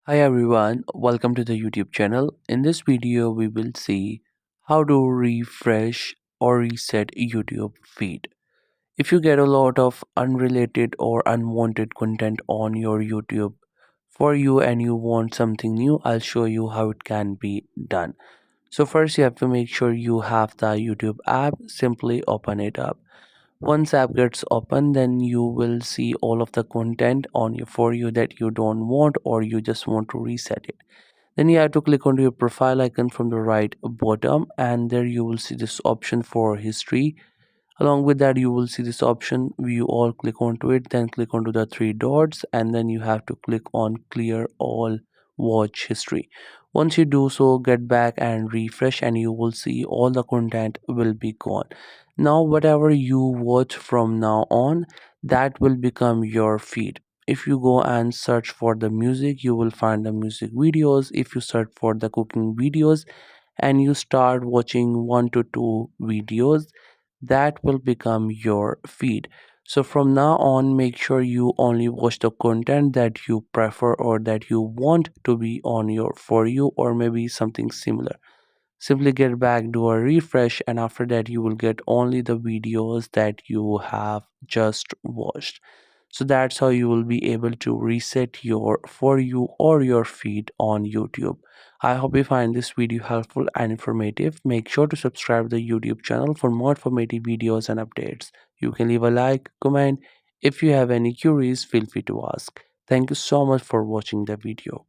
Hi everyone, welcome to the YouTube channel. In this video, we will see how to refresh or reset YouTube feed. If you get a lot of unrelated or unwanted content on your YouTube for you and you want something new, I'll show you how it can be done. So first you have to make sure you have the YouTube app. Simply open it up. Once app gets open, then you will see all of the content on your for you that you don't want or you just want to reset it. Then you have to click onto your profile icon from the right bottom, and there you will see this option for history. Along with that, you will see this option view all. Click onto it, then click onto the three dots, and then you have to click on clear all watch history. Once you do so, get back and refresh, and you will see all the content will be gone. Now whatever you watch from now on, that will become your feed. If you go and search for the music, you will find the music videos. If you search for the cooking videos and you start watching 1 to 2 videos, that will become your feed. So from now on, make sure you only watch the content that you prefer or that you want to be on your for you, or maybe something similar. Simply get back, do a refresh, and after that you will get only the videos that you have just watched. So that's how you will be able to reset your for you or your feed on YouTube. I hope you find this video helpful and informative. Make sure to subscribe to the YouTube channel for more informative videos and updates. You can leave a like, comment. If you have any queries, feel free to ask. Thank you so much for watching the video.